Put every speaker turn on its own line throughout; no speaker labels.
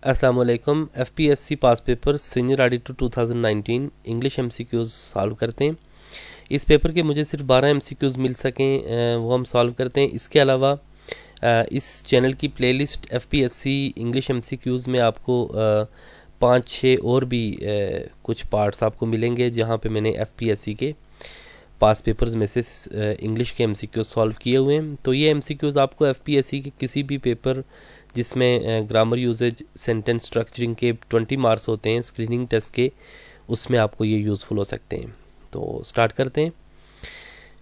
अस्सलाम वालेकुम। FPSC pass paper senior auditor 2019 English MCQs solve करते हैं। इस पेपर के मुझे सिर्फ 12 एमसीक्यूज़ मिल सकें वो हम सॉल्व करते हैं। इसके अलावा इस चैनल की प्लेलिस्ट एफपीएससी इंग्लिश एमसीक्यूज़ में आपको 5-6 और भी कुछ पार्ट्स आपको मिलेंगे जहां पे मैंने एफपीएससी के पास पेपर्स में से इंग्लिश के एमसीक्यूज़ सॉल्व किए हुए हैं। तो ये एमसीक्यूज़ आपको एफपीएससी के किसी भी पेपर जिसमें ग्रामर यूजेज सेंटेंस स्ट्रक्चरिंग के 20 मार्क्स होते हैं स्क्रीनिंग टेस्ट के, उसमें आपको ये यूज़फुल हो सकते हैं। तो स्टार्ट करते हैं।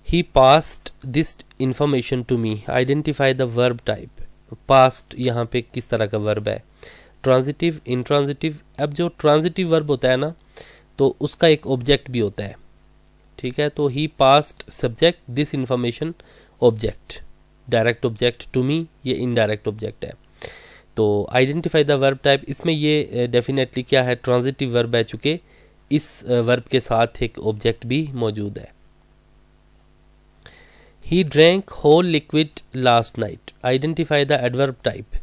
He passed this information to me, identify the verb type. Passed यहाँ पे किस तरह का वर्ब है, ट्रांजिटिव, इंट्रांजिटिव। अब जो ट्रांजिटिव वर्ब होता है ना, तो उसका एक ऑब्जेक्ट भी होता है, ठीक है। तो he passed subject, this information object, direct object, to me ये इनडायरेक्ट ऑब्जेक्ट है। तो आइडेंटिफाई द वर्ब टाइप, इसमें ये डेफिनेटली क्या है, ट्रांजिटिव वर्ब है, चूँकि इस वर्ब के साथ एक ऑब्जेक्ट भी मौजूद है। He drank whole liquid last night, identify the adverb type.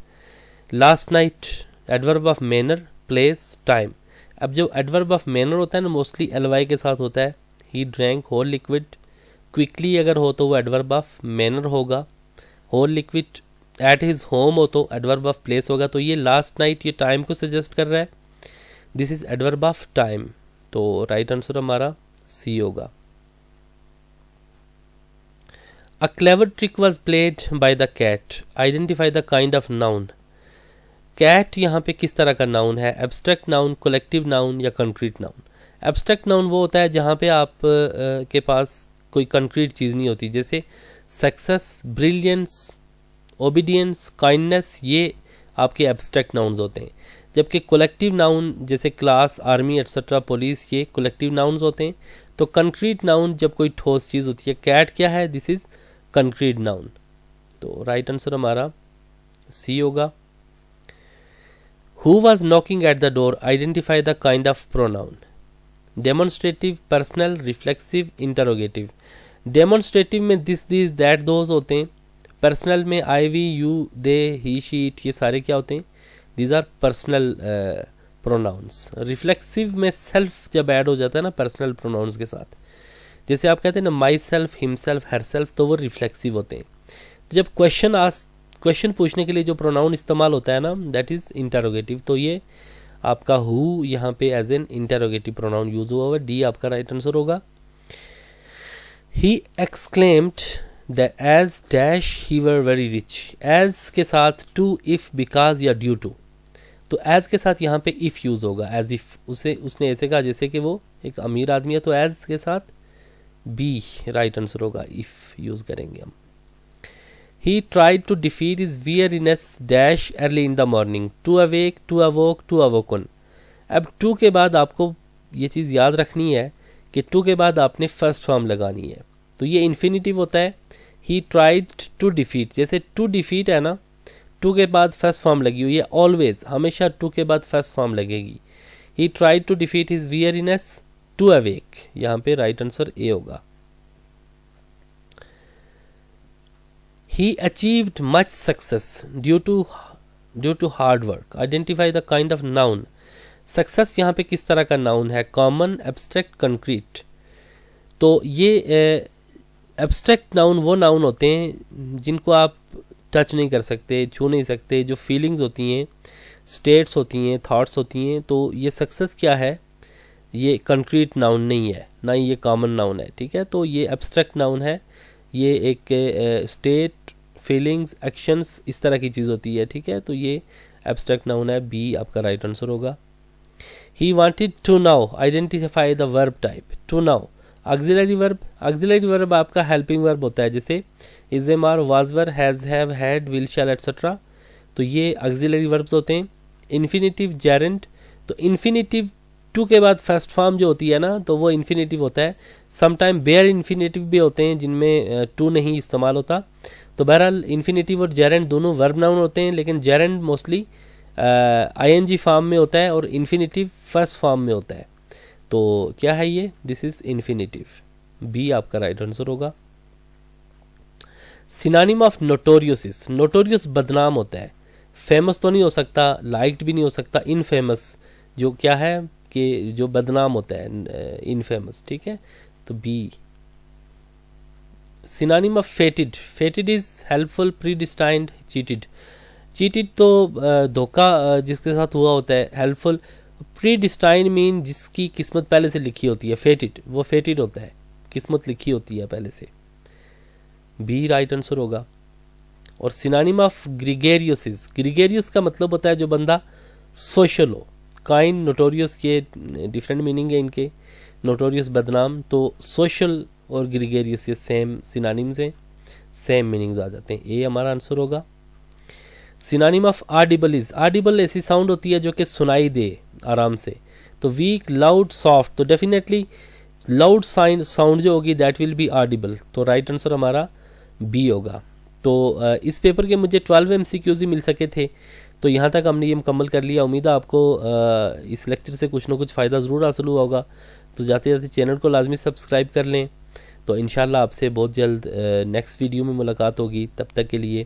Last night adverb of manner, place, time. अब जो एडवर्ब ऑफ मैनर होता है ना, मोस्टली एलवाई के साथ होता है। He drank whole liquid, quickly अगर हो तो वो एडवर्ब ऑफ मैनर होगा। Whole liquid at his home हो तो एडवर्ब ऑफ प्लेस होगा। तो ये लास्ट नाइट ये टाइम को सजेस्ट कर रहा है, this is adverb of time. तो राइट आंसर हमारा सी होगा। A clever trick was played by the cat, identify the kind of noun. Cat यहाँ पे किस तरह का नाउन है, एब्स्ट्रैक्ट नाउन, कलेक्टिव नाउन या कंक्रीट नाउन। एब्स्ट्रैक्ट नाउन वो होता है जहाँ पे आप के पास कोई कंक्रीट चीज़ नहीं होती, जैसे सक्सेस, ब्रिलियंस, ओबीडियंस, काइंडनेस, ये आपके एब्स्ट्रैक्ट नाउन्स होते हैं। जबकि कलेक्टिव नाउन जैसे क्लास, आर्मी एट्सेट्रा, पुलिस, ये कलेक्टिव नाउन्स होते हैं। तो कंक्रीट नाउन जब कोई ठोस चीज़ होती है, कैट क्या है, दिस इज कंक्रीट नाउन। तो राइट आंसर हमारा सी होगा। Who was knocking at the door, identify the kind of pronoun. Demonstrative, personal, reflexive, interrogative. Demonstrative में दिस, दिस, दैट, दोज होते हैं। पर्सनल में I, we, you, they, he, she, it, ये सारे क्या होते हैं, these are personal pronouns. Reflexive में सेल्फ जब ऐड हो जाता है ना पर्सनल प्रोनाउंस के साथ, जैसे आप कहते हैं ना my self, himself, her self, तो वो रिफ्लेक्सिव होते हैं। तो जब क्वेश्चन पूछने के लिए जो प्रोनाउन इस्तेमाल होता है ना, दैट इज इंटरोगेटिव। तो ये आपका हु यहाँ पे as an interrogative pronoun use हुआ हुआ, डी आपका राइट आंसर होगा। He exclaimed the as dash he were very rich, as के साथ टू, इफ, बिकॉज या ड्यू टू। तो एज के साथ यहाँ पे इफ यूज होगा, एज इफ, उसने ऐसे कहा जैसे कि वो एक अमीर आदमी है, तो एज के साथ बी राइट आंसर होगा, इफ यूज करेंगे हम। He tried to defeat his weariness dash early in the morning, to awake, to awoke, to awoken. अब टू के बाद आपको ये चीज़ याद रखनी है कि टू के बाद आपने फर्स्ट फॉर्म लगानी है। तो ये इन्फिनिटिव होता है। ही ट्राइड टू डिफीट, जैसे टू डिफीट है ना, टू के बाद फर्स्ट फॉर्म लगी हुई है, ऑलवेज हमेशा टू के बाद फर्स्ट फॉर्म लगेगी। He tried to defeat his weariness, to awake, यहाँ पे राइट आंसर ए होगा। He achieved much success due to hard work, identify the kind of noun. Success यहाँ पे किस तरह का नाउन है, कॉमन, एब्स्ट्रैक्ट, कंक्रीट। तो ये एब्स्ट्रैक्ट नाउन वो नाउन होते हैं जिनको आप टच नहीं कर सकते, छू नहीं सकते, जो फीलिंग्स होती हैं, स्टेट्स होती हैं, थॉट्स होती हैं। तो ये सक्सेस क्या है, ये कंक्रीट नाउन नहीं है, ना ही ये कॉमन नाउन है, ठीक है। तो ये एब्स्ट्रैक्ट नाउन है, ये एक स्टेट, फीलिंग्स, एक्शंस, इस तरह की चीज़ होती है, ठीक है। तो ये एब्स्ट्रैक्ट नाउन है, बी आपका राइट आंसर होगा। He wanted to know, identify the verb type. To know auxiliary verb, auxiliary verb आपका हेल्पिंग वर्ब होता है, जैसे is, am, are, was, were, has, have, had, will, shall, etcetera. तो ये auxiliary verbs होते हैं। Infinitive, gerund. तो infinitive to के बाद फर्स्ट फॉर्म जो होती है ना, तो वो इन्फिनिटिव होता है। समटाइम बेयर इन्फिनिटिव भी होते हैं जिनमें टू नहीं इस्तेमाल होता। तो बहरहाल इन्फिनिटिव और जेरेंट दोनों वर्ब नाउन होते हैं, लेकिन जेरेंट मोस्टली आईएनजी फॉर्म में होता है और इन्फिनिटिव फर्स्ट फॉर्म में होता है। तो क्या है ये, दिस इज इन्फिनिटिव, बी आपका राइट आंसर होगा। सिनोनिम ऑफ नोटोरियस, नोटोरियस बदनाम होता है। फेमस तो नहीं हो सकता, लाइक्ड भी नहीं हो सकता, इनफेमस जो क्या है कि जो बदनाम होता है, इनफेमस, ठीक है, तो B. Synonym of fated, fated is helpful, predestined, cheated. Cheated तो धोखा जिसके साथ हुआ होता है, हेल्पफुल। प्रीडिस्टाइंड मीन जिसकी किस्मत पहले से लिखी होती है, फेटेड वो फेटेड होता है, किस्मत लिखी होती है पहले से, बी राइट आंसर होगा। और सिनोनिम ऑफ ग्रीगेरियस, ग्रीगेरियस का मतलब होता है जो बंदा सोशल हो। काइंड, नोटोरियस के डिफरेंट मीनिंग है इनके, नोटोरियस बदनाम, तो सोशल और ग्रीगेरियस ये सेम सिनोनिम्स हैं, सेम मीनिंग्स आ जाते हैं, ए हमारा आंसर होगा। Synonym of Audible is, Audible ऐसी साउंड होती है जो कि सुनाई दे आराम से, तो वीक, लाउड, सॉफ्ट, तो डेफिनेटली लाउड साउंड जो होगी दैट विल बी ऑडिबल, तो राइट आंसर हमारा बी होगा। तो इस पेपर के मुझे 12 MCQs ही मिल सके थे, तो यहाँ तक हमने ये मुकम्मल कर लिया। उम्मीद है आपको इस लेक्चर से कुछ ना कुछ फ़ायदा ज़रूर हासिल हुआ होगा। तो जाते जाते चैनल को लाजमी सब्सक्राइब कर लें। तो इंशाल्लाह आपसे बहुत जल्द नेक्स्ट वीडियो में मुलाकात होगी। तब तक के लिए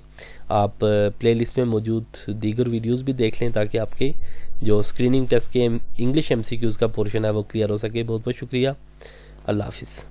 आप प्लेलिस्ट में मौजूद दीगर वीडियोस भी देख लें ताकि आपके जो स्क्रीनिंग टेस्ट के इंग्लिश MCQs का पोर्शन है वो क्लियर हो सके। बहुत बहुत शुक्रिया। अल्लाह हाफिज़।